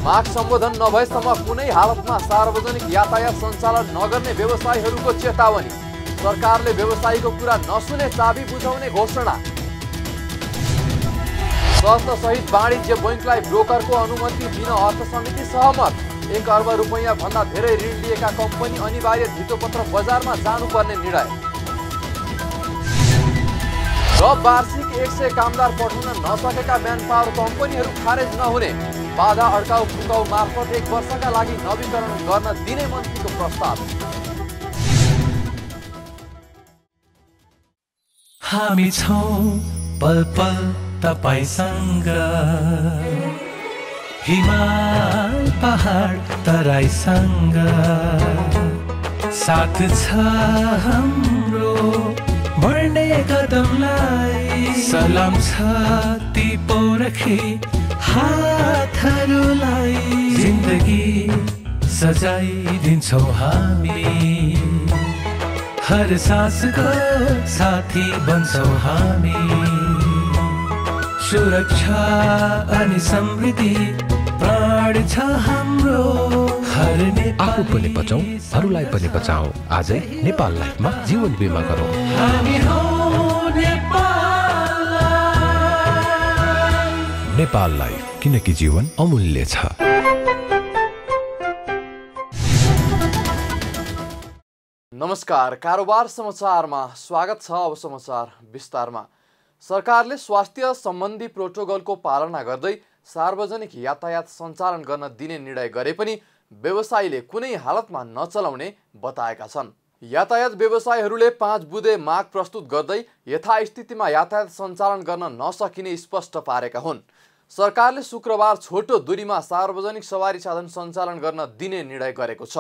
माग सम्बोधन नभएसम्म कुनै हालतमा सार्वजनिक यातायात सञ्चालन नगर्ने व्यवसायीहरूको चेतावनी। सरकारले व्यवसायीको कुरा नसुने चाबी बुझाउने घोषणा। शर्त सहित वाणिज्य बैंकलाई ब्रोकरको अनुमति दिन अर्थ समिति सहमत। 1 अर्ब रुपैयाँ भन्दा धेरै ऋण लिएका कम्पनी अनिवार्य धितोपत्र बजारमा जानुपर्ने निर्णय। र वार्षिक 100 कामदार पठाउन नसकेका म्यानपावर कम्पनीहरू खारेज नहुने। बाधा अड्काउ फुकाउ मार्फत 1 वर्षका लागि नवीकरण गर्न दिने मन्त्रीको प्रस्ताव। हामी छौं पल पल तपाईसँग, हिमाल पहाड तराईसँग, साथ छ हाम्रो बढ्ने कदमलाई। सलाम छ ती पोरखी हातहरूलाई, जिन्दगी सजाइदिन्छौँ हामी, हर सासको साथी बन्छौँ हामी। सुरक्षा अनि समृद्धि प्राण छ हाम्रो, हर आफू पनि बचाऊ अरूलाई पनि बचाऊ। आजै नेपाल लाइफमा जीवन बिमा गरौँ। हामी हौ नेपाल लाइफ। नेपाल लाइफ, किनकि जीवन अमूल्य छ। नमस्कार, कारोबार समाचारमा स्वागत छ। अब समाचार विस्तारमा। सरकारले स्वास्थ्य सम्बन्धी प्रोटोकलको पालना गर्दै सार्वजनिक यातायात सञ्चालन गर्न दिने निर्णय गरे पनि व्यवसायीले कुनै हालतमा नचलाउने बताएका छन्। यातायात व्यवसायीहरूले 5 बुँदे माग प्रस्तुत गर्दै यथास्थितिमा यातायात सञ्चालन गर्न नसकिने स्पष्ट पारेका हुन्। सरकारले शुक्रबार छोटो दूरीमा सार्वजनिक सवारी साधन सञ्चालन गर्न दिने निर्णय गरेको छ।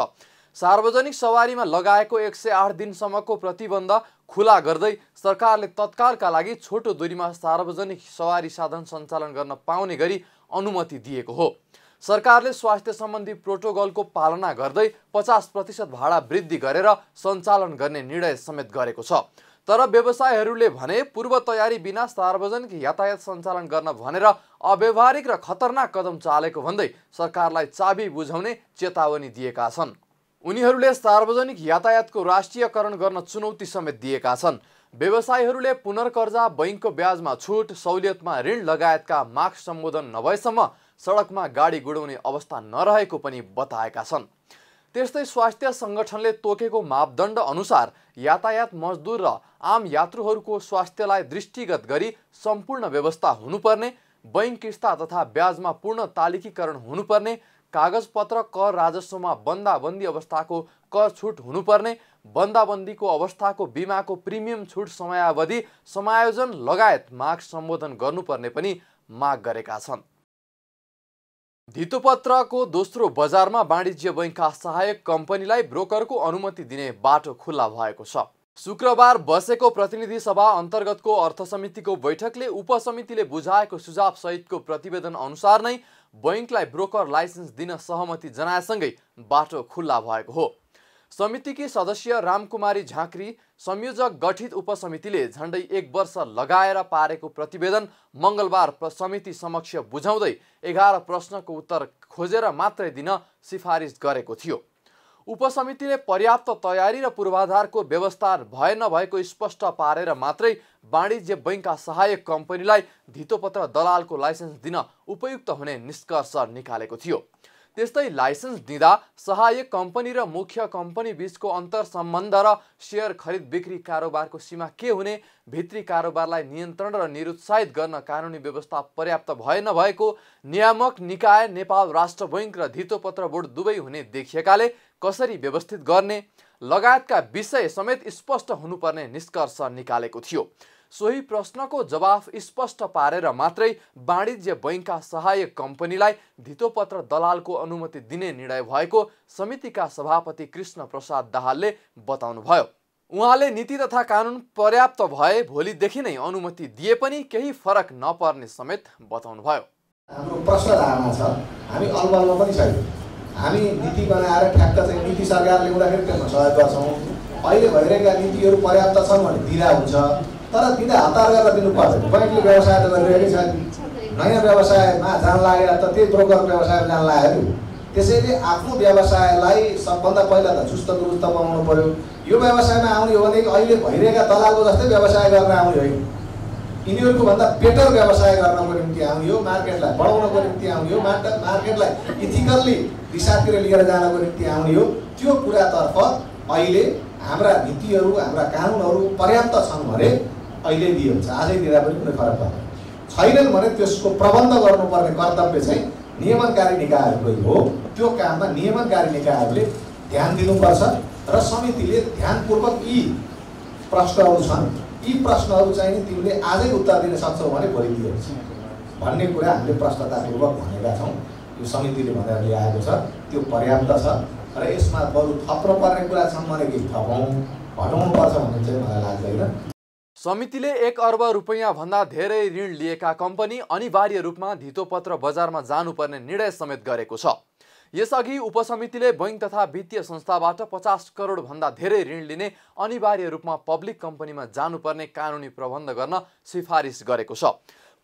सार्वजनिक सवारीमा लगाएको 108 दिनसम्मको प्रतिबन्ध खुला गर्दै सरकारले तत्कालका लागि छोटो दूरीमा सार्वजनिक सवारी साधन सञ्चालन गर्न पाउने गरी अनुमति दिएको हो। सरकारले स्वास्थ्य सम्बन्धी प्रोटोकलको पालना गर्दै 50% भाडा वृद्धि गरेर सञ्चालन गर्ने निर्णय समेत गरेको छ। तर व्यवसायीहरूले भने पूर्व तयारी बिना सार्वजनिक यातायात सञ्चालन गर्न भनेर अव्यावहारिक र खतरनाक कदम चालेको भन्दै सरकारलाई चाबी बुझाउने चेतावनी दिएका छन्। उनीहरूले सार्वजनिक यातायातको राष्ट्रियकरण गर्न चुनौती समेत दिएका छन्। व्यवसायीहरूले पुनर्कर्जा, बैंकको ब्याजमा छुट, सहुलियतमा ऋण लगायतका माग सम्बोधन नभएसम्म सडकमा गाडी गुडाउने अवस्था नरहेको पनि बताएका छन्। त्यस्तै स्वास्थ्य संगठनले तोकेको मापदण्ड अनुसार यातायात मजदुर र आम यात्रुहरूको स्वास्थ्यलाई दृष्टिगत गरी सम्पूर्ण व्यवस्था हुनुपर्ने, बैंक किस्ता तथा ब्याजमा पूर्ण तालिकीकरण हुनुपर्ने, कागजपत्र कर राजस्वमा बन्दाबन्दी अवस्थाको कर छुट हुनुपर्ने, बन्दाबन्दीको अवस्थाको बिमाको प्रिमियम छुट समयावधि समायोजन लगायत माग सम्बोधन गर्नुपर्ने पनि माग गरेका छन्। धितोपत्रको दोस्रो बजारमा वाणिज्य बैंकका सहायक कम्पनीलाई ब्रोकरको अनुमति दिने बाटो खुल्ला भएको छ। शुक्रबार बसेको प्रतिनिधि सभा अन्तर्गतको अर्थ समितिको बैठकले उपसमितिले बुझाएको सुझाव सहितको प्रतिवेदन अनुसार नै बैंकलाई ब्रोकर लाइसेन्स दिन सहमति जनाएसँगै बाटो खुल्ला भएको हो। समितिकी सदस्य रामकुमारी झाँक्री संयोजक गठित उपसमितिले झण्डै 1 वर्ष लगाएर पारेको प्रतिवेदन मंगलबार समिति समक्ष बुझाउँदै 11 प्रश्नको उत्तर खोजेर मात्रै दिन सिफारिस गरेको थियो। उपसमितिले पर्याप्त तयारी र पूर्वाधारको व्यवस्था भए नभएको स्पष्ट पारेर मात्रै वाणिज्य बैंकका सहायक कम्पनीलाई धितोपत्र दलालको लाइसेन्स दिन उपयुक्त हुने निष्कर्ष निकालेको थियो। त्यस्तै लाइसेन्स दिँदा सहायक कम्पनी र मुख्य कम्पनी बीचको अन्तर सम्बन्ध र शेयर खरिद बिक्री कारोबारको सीमा के हुने, भित्री कारोबारलाई नियन्त्रण र निरुत्साहित गर्न कानुनी व्यवस्था पर्याप्त भए नभएको, नियामक निकाय नेपाल राष्ट्र बैंक र धितोपत्र बोर्ड दुवै हुने देखिएकाले कसरी व्यवस्थित गर्ने लगायतका विषय समेत स्पष्ट हुनुपर्ने निष्कर्ष निकालेको थियो। सोही प्रश्नको जवाफ स्पष्ट पारेर मात्रै वाणिज्य बैंकका सहायक कम्पनीलाई धितोपत्र दलालको अनुमति दिने निर्णय भएको समितिका सभापति कृष्ण प्रसाद दाहालले बताउनुभयो। उहाँले नीति तथा कानुन पर्याप्त भए भोलिदेखि नै अनुमति दिए पनि केही फरक नपर्ने समेत बताउनुभयो। हाम्रो प्रश्न धारणा छ, हामी अलबलमा पनि छैन। हामी नीति बनाएर ठ्याक्क चाहिँ नीति सरकारले ल्याउँदाखेरि त्यसमा सहयोग गर्छौँ। अहिले भइरहेका नीतिहरू पर्याप्त छन् भने दिँदा हुन्छ, तर दिँदा हतार गरेर दिनु पर्दैन। बैंकले व्यवसाय त गरिरहेकै छ। नयाँ व्यवसायमा जान लागेर त त्यही ब्रोकर व्यवसायमा जान लाग्यो। त्यसैले आफ्नो व्यवसायलाई सबभन्दा पहिला त चुस्त दुरुस्त बनाउनु पर्यो। यो व्यवसायमा आउने हो भने अहिले भइरहेका दलालको जस्तै व्यवसाय गर्न आउने होइन, यिनीहरूको भन्दा बेटर व्यवसाय गर्नको निम्ति आउने हो, मार्केटलाई बढाउनको निम्ति आउने हो, मार्केटलाई इथिकल्ली दिशातिर लिएर जानको निम्ति आउने हो। त्यो कुरातर्फ अहिले हाम्रा नीतिहरू हाम्रा कानुनहरू पर्याप्त छन् भने अहिले दिइन्छ, आजै दिँदा पनि कुनै फरक पर्दैन। छैनन् भने त्यसको प्रबन्ध गर्नुपर्ने कर्तव्य चाहिँ नियमनकारी निकायहरूको हो। त्यो काममा नियमनकारी निकायहरूले ध्यान दिनुपर्छ र समितिले ध्यानपूर्वक यी प्रश्नहरू छन्, यी प्रश्नहरू चाहिँ तिमीले आजै उत्तर दिन सक्छौ भने भोलि दिइन्छ भन्ने कुरा हामीले प्रश्नतापूर्वक भनेका छौँ। यो समितिले भनेर ल्याएको छ, त्यो पर्याप्त छ र यसमा बरु थप्नुपर्ने कुरा छन् भने केही थपौँ घटाउनुपर्छ भन्ने चाहिँ मलाई लाग्दैन। समितिले 1 अर्ब रुपैयाँ भन्दा धेरै ऋण लिएका कम्पनी अनिवार्य रूपमा धितोपत्र बजारमा जानुपर्ने निर्णय समेत गरेको छ। यसअघि उपसमितिले बैंक तथा वित्तीय संस्थाबाट 50 करोड भन्दा धेरै ऋण लिने अनिवार्य रूपमा पब्लिक कम्पनीमा जानुपर्ने कानुनी प्रबन्ध गर्न सिफारिस गरेको छ।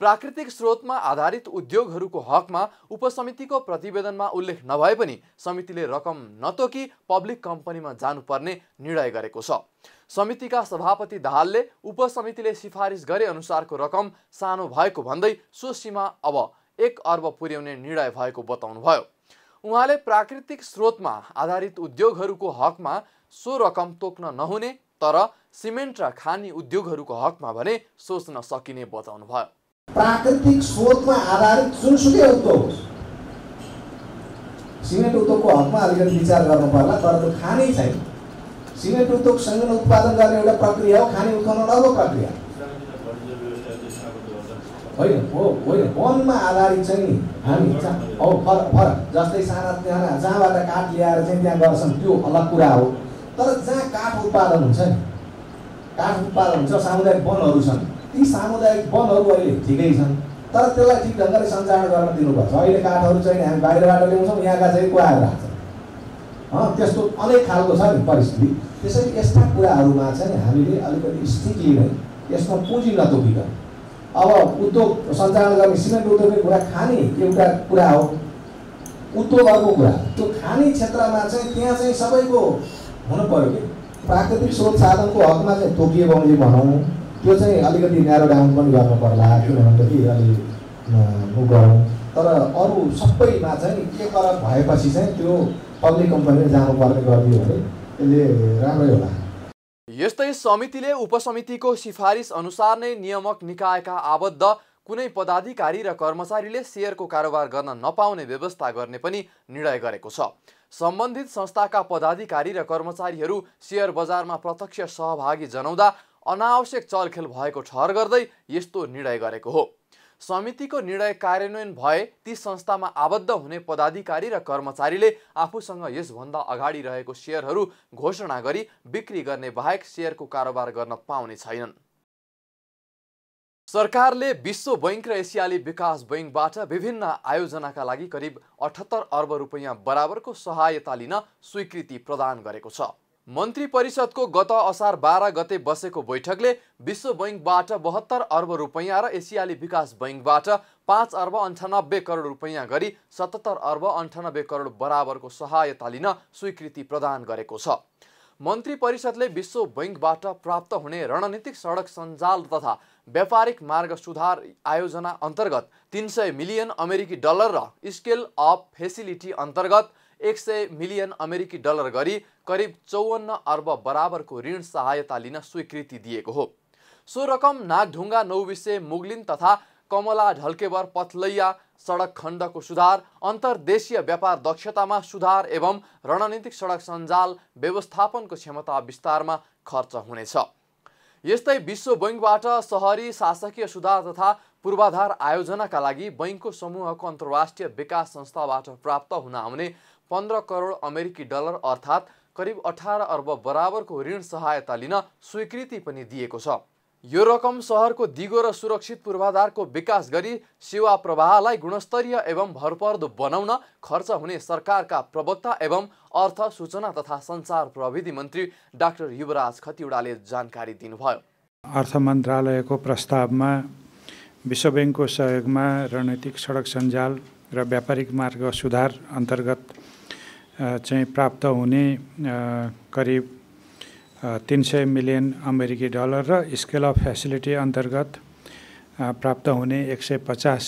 प्राकृतिक स्रोतमा आधारित उद्योगहरूको हकमा उपसमितिको प्रतिवेदनमा उल्लेख नभए पनि समितिले रकम नतोकी पब्लिक कम्पनीमा जानुपर्ने निर्णय गरेको छ। समितिका सभापति दाहालले उपसमितिले सिफारिस गरे अनुसारको रकम सानो भएको भन्दै सो सीमा अब 1 अर्ब पुर्याउने निर्णय भएको बताउनुभयो। उहाँले प्राकृतिक स्रोतमा आधारित उद्योगहरूको हकमा सो रकम तोक्न नहुने तर सिमेन्ट र खानी उद्योगहरूको हकमा भने सोच्न सकिने बताउनुभयो। प्राकृतिक स्रोतमा आधारित जुनसुकै उद्योग होस्, सिमेन्ट उद्योगको हकमा अलिकति विचार गर्नु पर्ला, तर त्यो खानै छैन। सिमेन्ट उद्योग सँगै उत्पादन गर्ने एउटा प्रक्रिया हो, खानी उठाउन अर्को प्रक्रिया होइन हो। वनमा आधारित चाहिँ नि हामी फरक जस्तै साना जहाँबाट काठ ल्याएर चाहिँ त्यहाँ गर्छन् त्यो अलग कुरा हो। तर जहाँ काठ उत्पादन हुन्छ नि, काठ उत्पादन हुन्छ, सामुदायिक वनहरू छन्, ती सामुदायिक वनहरू अहिले ठिकै छन् तर त्यसलाई ठिक ढङ्गले सञ्चालन गर्न दिनुपर्छ। अहिले काठहरू चाहिँ हामी बाहिरबाट ल्याउँछौँ, यहाँका चाहिँ कुहाएर राख्छौँ, त्यस्तो अनेक खालको छ नि परिस्थिति। त्यसैले यस्ता कुराहरूमा चाहिँ हामीले अलिकति स्ट्रिक्टली नै यसमा पुँजी नतोकिकन अब उद्योग सञ्चालन गर्ने सिमेन्ट उद्योगको कुरा खाने एउटा कुरा हो, उद्योग अर्को कुरा। त्यो खाने क्षेत्रमा चाहिँ त्यहाँ चाहिँ सबैको हुनु पर्यो कि प्राकृतिक स्रोत साधनको हकमा चाहिँ तोकिए बमोजिम भनौँ, त्यो चाहिँ अलिकति न्यारो डाउन पनि गर्नु पर्ला, किनभनेदेखि अलि गरौँ। तर अरू सबैमा चाहिँ के फरक भएपछि चाहिँ त्यो पब्लिक कम्पनीले जानुपर्ने गरिदियो भने त्यसले राम्रै होला। यस्तै समितिले उपसमितिको सिफारिस अनुसार नै नियामक निकायका आबद्ध कुनै पदाधिकारी र कर्मचारीले सेयरको कारोबार गर्न नपाउने व्यवस्था गर्ने पनि निर्णय गरेको छ। सम्बन्धित संस्थाका पदाधिकारी र कर्मचारीहरू सेयर बजारमा प्रत्यक्ष सहभागी जनाउँदा अनावश्यक चलखेल भएको ठहर गर्दै यस्तो निर्णय गरेको हो। समितिको निर्णय कार्यान्वयन भए ती संस्थामा आबद्ध हुने पदाधिकारी र कर्मचारीले आफूसँग यसभन्दा अगाडि रहेको सेयरहरू घोषणा गरी बिक्री गर्ने बाहेक सेयरको कारोबार गर्न पाउने छैनन्। सरकारले विश्व बैंक र एसियाली विकास बैंकबाट विभिन्न आयोजनाका लागि करिब 78 अर्ब रुपैयाँ बराबरको सहायता लिन स्वीकृति प्रदान गरेको छ। मन्त्री परिषदको गत असार 12 गते बसेको बैठकले विश्व बैंकबाट 72 अर्ब रुपैयाँ र एसियाली विकास बैंकबाट 5 अर्ब 98 करोड रुपैयाँ गरी 77 अर्ब 98 करोड बराबरको सहायता लिन स्वीकृति प्रदान गरेको छ। मन्त्री परिषदले विश्व बैंकबाट प्राप्त हुने रणनीतिक सडक सञ्जाल तथा व्यापारिक मार्ग सुधार आयोजना अन्तर्गत 300 मिलियन अमेरिकी डलर र स्केल अप फेसिलिटी अन्तर्गत 100 मिलियन अमेरिकी डलर गरी करिब 54 अर्ब बराबरको ऋण सहायता लिन स्वीकृति दिएको हो। सो रकम नागढुङ्गा नौबिसे मुगलिन तथा कमला ढल्केवर पथलैया सडक खण्डको सुधार, अन्तर्देशीय व्यापार दक्षतामा सुधार एवं रणनीतिक सडक सञ्जाल व्यवस्थापनको क्षमता विस्तारमा खर्च हुनेछ। यस्तै विश्व बैंकबाट शहरी शासकीय सुधार तथा पूर्वाधार आयोजनाका लागि बैंकको समूहको अन्तर्राष्ट्रिय विकास संस्थाबाट प्राप्त हुन आउने 15 करोड अमेरिकी डलर अर्थात् करिब 18 अर्ब बराबरको ऋण सहायता लिन स्वीकृति पनि दिएको छ। यो रकम शहरको दिगो र सुरक्षित पूर्वाधारको विकास गरी सेवा प्रवाहलाई गुणस्तरीय एवं भरपर्दो बनाउन खर्च हुने सरकारका प्रवक्ता एवं अर्थ सूचना तथा सञ्चार प्रविधि मन्त्री डाक्टर युवराज खतिवडाले जानकारी दिनुभयो। अर्थ मन्त्रालयको प्रस्तावमा विश्व बैंकको सहयोगमा रणनीतिक सडक सञ्जाल र व्यापारिक मार्ग सुधार अन्तर्गत चाहिँ प्राप्त हुने करिब 300 मिलियन अमेरिकी डलर र स्केल अफ फेसिलिटी अन्तर्गत प्राप्त हुने 150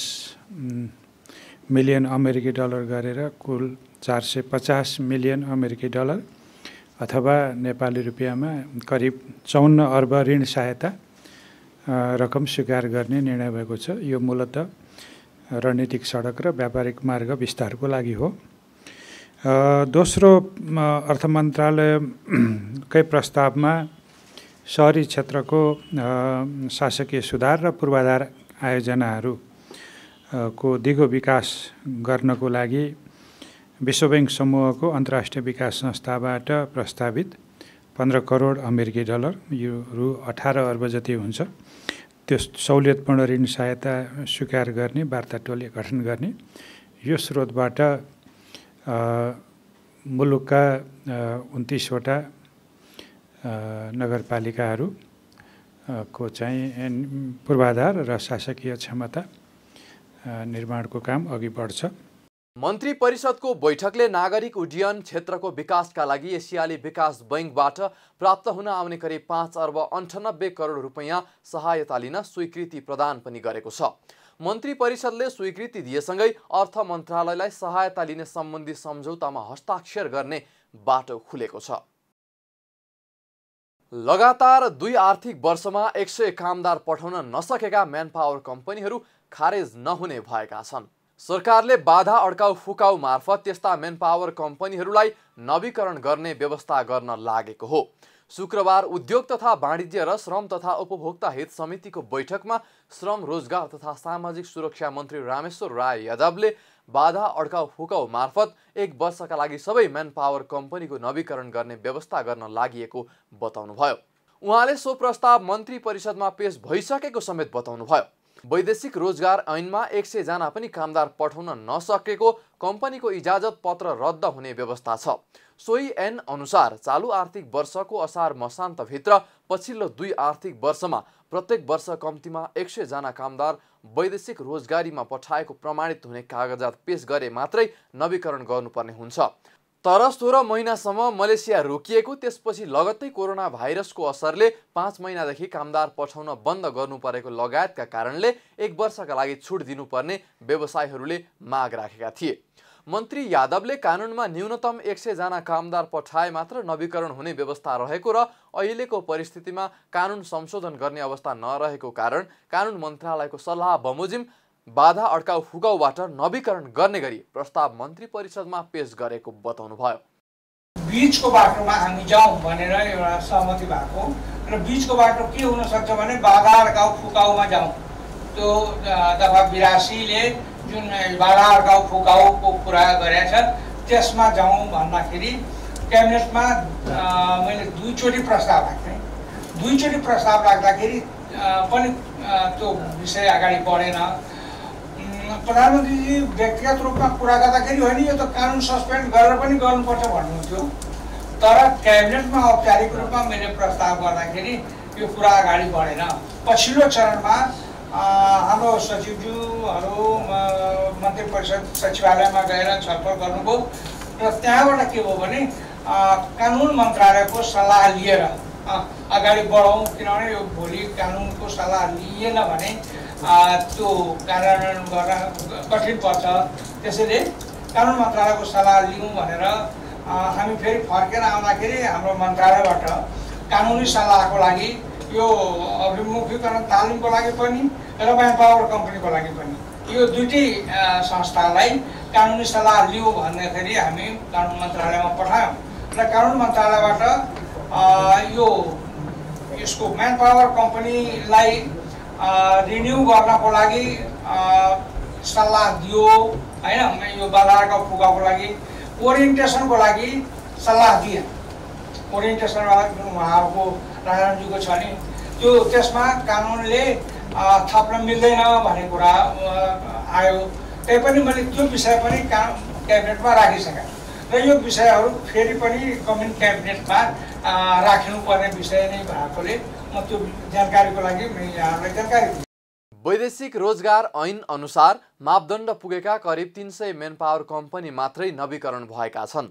मिलियन अमेरिकी डलर गरेर कुल 450 मिलियन अमेरिकी डलर अथवा नेपाली रुपियाँमा करिब 54 अर्ब ऋण सहायता रकम स्वीकार गर्ने निर्णय भएको छ। यो मूलतः रणनीतिक सडक र व्यापारिक मार्ग विस्तारको लागि हो। दोस्रो, अर्थ मन्त्रालयकै प्रस्तावमा शहरी क्षेत्रको शासकीय सुधार र पूर्वाधार आयोजनाहरूको दिगो विकास गर्नको लागि विश्व बैंक समूहको अन्तर्राष्ट्रिय विकास संस्थाबाट प्रस्तावित 15 करोड अमेरिकी डलर, यो रु 18 अर्ब जति हुन्छ, त्यो सहुलियतपूर्ण ऋण सहायता स्वीकार गर्ने वार्ता टोली गठन गर्ने। यो स्रोतबाट मुलुकका 29वटा नगरपालिकाहरूको चाहिँ पूर्वाधार र शासकीय क्षमता निर्माणको काम अघि बढ्छ। मन्त्री परिषदको बैठकले नागरिक उड्डयन क्षेत्रको विकासका लागि एसियाली विकास बैंकबाट प्राप्त हुन आउने करिब 5 अर्ब 98 करोड रुपैयाँ सहायता लिन स्वीकृति प्रदान पनि गरेको छ। मन्त्री परिषदले स्वीकृति दिएसँगै अर्थ मन्त्रालयलाई सहायता लिने सम्बन्धी सम्झौतामा हस्ताक्षर गर्ने बाटो खुलेको छ। लगातार 2 आर्थिक वर्षमा 100 कामदार पठाउन नसकेका म्यानपावर कम्पनीहरू खारेज नहुने भएका छन्। सरकारले बाधा अड्काउ फुकाउ मार्फत त्यस्ता म्यानपावर कम्पनीहरूलाई नवीकरण गर्ने व्यवस्था गर्न लागेको हो। शुक्रबार उद्योग तथा वाणिज्य र श्रम तथा उपभोक्ता हित समितिको बैठकमा श्रम, रोजगार तथा सामाजिक सुरक्षा मन्त्री रामेश्वर राय यादवले बाधा अड्काउ फुकाउ मार्फत 1 वर्षका लागि सबै म्यानपावर कम्पनीको नवीकरण गर्ने व्यवस्था गर्न लागि बताउनुभयो। उहाँले सो प्रस्ताव मन्त्री परिषदमा पेश भइसकेको समेत बताउनुभयो। वैदेशिक रोजगार ऐनमा 100 जना पनि कामदार पठाउन नसकेको कम्पनीको इजाजत पत्र रद्द हुने व्यवस्था छ। सोही ऐन अनुसार चालू आर्थिक वर्षको असार मसान्तभित्र पछिल्लो 2 आर्थिक वर्षमा प्रत्येक वर्ष कम्तीमा 100 जना कामदार वैदेशिक रोजगारीमा पठाएको प्रमाणित हुने कागजात पेश गरे मात्रै नवीकरण गर्नुपर्ने हुन्छ। तर 16 महिनासम्म मलेसिया रोकिएको, त्यसपछि लगत्तै कोरोना भाइरसको असरले 5 महिनादेखि कामदार पठाउन बन्द गर्नु परेको लगायतका कारणले 1 वर्षका लागि छुट दिनुपर्ने व्यवसायीहरूले माग राखेका थिए। मन्त्री यादवले कानुनमा न्यूनतम 100 जना कामदार पठाए मात्र नवीकरण हुने व्यवस्था रहेको र अहिलेको परिस्थितिमा कानुन संशोधन गर्ने अवस्था नरहेको कारण कानुन मन्त्रालयको सल्लाह बमोजिम बाधा अड्काउ फुकाउबाट नवीकरण गर्ने गरी प्रस्ताव मन्त्री परिषदमा पेश गरेको बताउनुभयो। बीचको बाटोमा हामी जाउँ भनेर एउटा सहमति भएको र बीचको बाटो के हुन सक्छ भने बाधा अड्काउ फुकाउमा जाउँ। त्यो दफा 82 ले जुन बाधा अड्काउ फुकाउको कुरा गरेछ त्यसमा जाउँ भन्दाखेरि क्याबिनेटमा मैले 2 चोटि प्रस्ताव राखेँ। 2 चोटि प्रस्ताव राख्दाखेरि पनि त्यो विषय अगाडि बढेन। प्रधानमन्त्रीजी व्यक्तिगत रूपमा कुरा गर्दाखेरि होइन यो त कानुन सस्पेन्ड गरेर पनि गर्नुपर्छ भन्नुहुन्थ्यो, तर क्याबिनेटमा औपचारिक रूपमा मैले प्रस्ताव गर्दाखेरि यो कुरा अगाडि बढेन। पछिल्लो चरणमा हाम्रो सचिवज्यूहरू मन्त्री परिषद सचिवालयमा गएर छलफल गर्नुभयो र त्यहाँबाट के भयो भने कानुन मन्त्रालयको सल्लाह लिएर अगाडि बढाउँ, किनभने यो भोलि कानुनको सल्लाह लिएन भने त्यो कार्यान्वयन गर्न कठिन पर्छ। त्यसैले कानुन मन्त्रालयको सल्लाह लिउँ भनेर हामी फेरि फर्केर आउँदाखेरि हाम्रो मन्त्रालयबाट कानुनी सल्लाहको लागि यो अभिमुखीकरण तालिमको लागि पनि र म्यानपावर कम्पनीको लागि पनि यो दुईटै संस्थालाई कानुनी सल्लाह लियो भन्दाखेरि हामी कानुन मन्त्रालयमा पठायौँ र कानुन मन्त्रालयबाट यसको म्यानपावर कम्पनीलाई रिन्यू गर्नको लागि सल्लाह दियो हैन। यो बाधा अड्काउ फुकाउको लागि ओरिएन्टेसनको लागि सल्लाह दिए। ओरिएन्टेसनमा जुन उहाँहरूको राजाजीको छ नि त्यो त्यसमा कानुनले थप्न मिल्दैन भन्ने कुरा आयो। त्यही पनि मैले त्यो विषय पनि क्याबिनेटमा राखिसकेँ र यो विषयहरू फेरि पनि क्याबिनेटमा राख्नुपर्ने विषय नै भएकोले म त्यो जानकारीको लागि यहाँहरूलाई जानकारी दिन्छु। वैदेशिक रोजगार ऐन अनुसार मापदण्ड पुगेका करिब 300 मेनपावर कम्पनी मात्रै नवीकरण भएका छन्।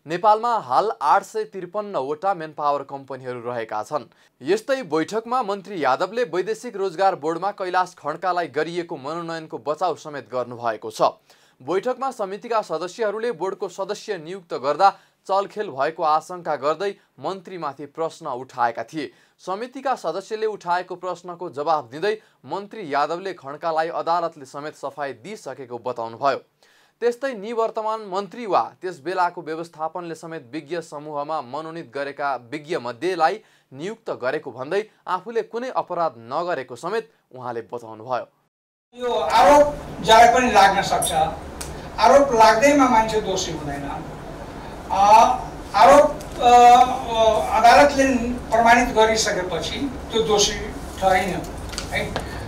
नेपालमा हाल 853 वटा मेनपावर कम्पनीहरू रहेका छन्। यस्तै बैठकमा मन्त्री यादवले वैदेशिक रोजगार बोर्डमा कैलाश खड्कालाई गरिएको मनोनयनको बचाउ समेत गर्नुभएको छ। बैठकमा समितिका सदस्यहरूले बोर्डको सदस्य नियुक्त गर्दा चलखेल भएको आशंका गर्दै मन्त्रीमाथि प्रश्न उठाएका थिए। समितिका सदस्यले उठाएको प्रश्नको जवाफ दिँदै मन्त्री यादवले खड्कालाई अदालतले समेत सफाई दिइसकेको बताउनुभयो। त्यस्तै निवर्तमान मन्त्री वा त्यस बेलाको व्यवस्थापनले समेत विज्ञ समूहमा मनोनित गरेका विज्ञ मध्येलाई नियुक्त गरेको भन्दै आफूले कुनै अपराध नगरेको समेत उहाँले बताउनुभयो। यो आरोप जहाँ पनि लाग्न सक्छ। आरोप लाग्दैमा मान्छे दोषी हुँदैन। आरोप अदालतले प्रमाणित गरिसकेपछि त्यो दोषी ठहरिन है।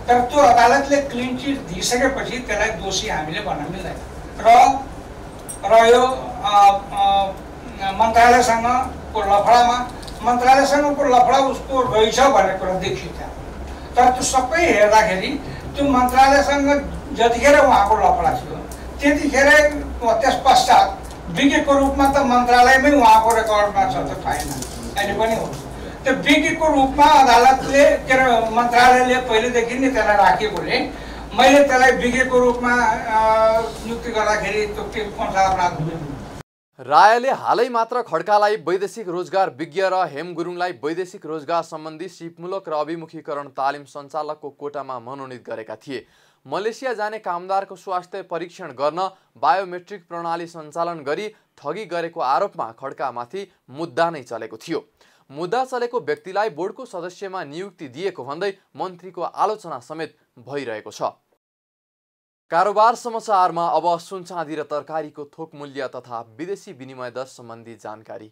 तर त्यो अदालतले क्लिन चिट दिइसकेपछि त्यसलाई दोषी हामीले भन्न मिल्दैन। र यो मन्त्रालयसँगको लफडामा मन्त्रालयसँगको लफडा उसको रहेछ भन्ने कुरा देखिन्छ। तर त्यो सबै हेर्दाखेरि त्यो मन्त्रालयसँग जतिखेर उहाँको लफडा थियो त्यतिखेर त्यस पश्चात विज्ञको रूपमा त मन्त्रालयमै उहाँको रेकर्डमा छ त छैन, अहिले पनि हो। त्यो विज्ञको रूपमा अदालतले के अरे मन्त्रालयले पहिलेदेखि नै त्यसलाई राखेकोले मैले त्यसलाई विज्ञको रूपमा नियुक्ति गर्दाखेरि त्यो के कौन सा अपराध हुँदैन। रायले हालै मात्र खड्कालाई वैदेशिक रोजगार विज्ञ र हेम गुरुङलाई वैदेशिक रोजगार सम्बन्धी सिपमूलक र अभिमुखीकरण तालिम सञ्चालकको कोटामा मनोनित गरेका थिए। मलेसिया जाने कामदारको स्वास्थ्य परीक्षण गर्न बायोमेट्रिक प्रणाली सञ्चालन गरी ठगी गरेको आरोपमा खड्कामाथि मुद्दा नै चलेको थियो। मुद्दा चलेको व्यक्तिलाई बोर्डको सदस्यमा नियुक्ति दिएको भन्दै मन्त्रीको आलोचना समेत भइरहेको छ। कारोबार समाचारमा अब सुन चाँदी र तरकारीको थोक मूल्य तथा विदेशी विनिमय दर सम्बन्धी जानकारी।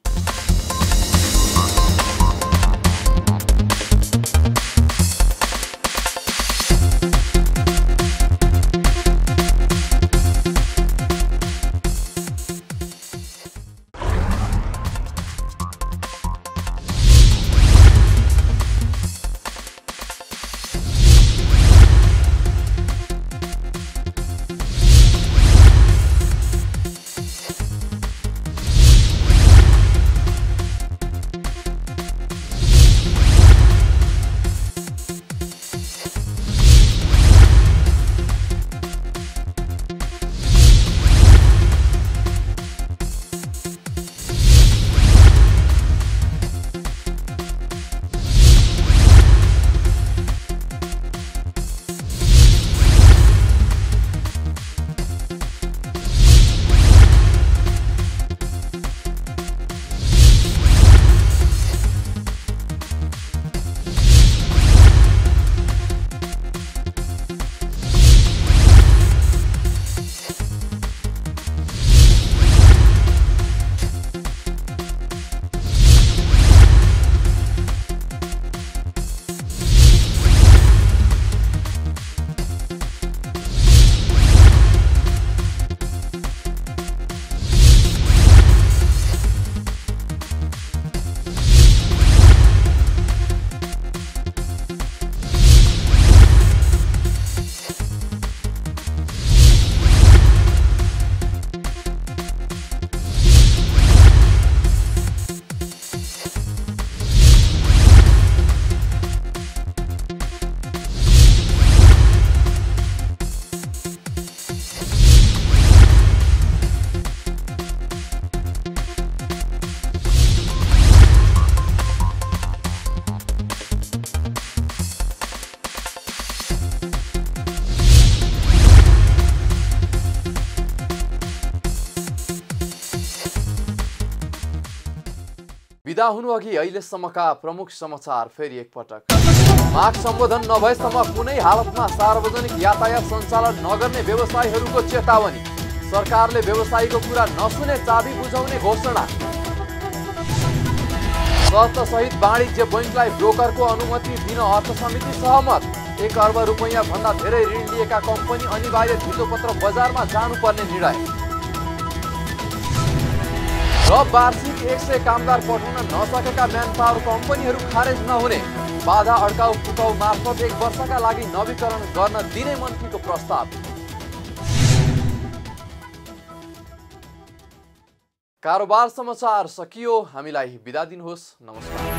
बिदा हुनु अघि अहिलेसम्मका प्रमुख समाचार फेरि एकपटक। माग सम्बोधन नभएसम्म कुनै हालतमा सार्वजनिक यातायात सञ्चालन नगर्ने व्यवसायीहरूको चेतावनी। सरकारले व्यवसायीको कुरा नसुने चाबी बुझाउने घोषणा। शर्तसहित वाणिज्य बैङ्कलाई ब्रोकरको अनुमति दिन अर्थ समिति सहमत। 1 अर्ब रुपैयाँ भन्दा धेरै ऋण लिएका कम्पनी अनिवार्य धितोपत्र बजारमा जानुपर्ने निर्णय। र वार्षिक 100 कामदार पठाउन नसकेका म्यानपावर कम्पनीहरू खारेज नहुने। बाधा अड्काउ फुकाउ मार्फत 1 वर्षका लागि नवीकरण गर्न दिने मन्त्रीको प्रस्ताव। कारोबार समाचार सकियो। हामीलाई बिदा दिनुहोस्। नमस्कार।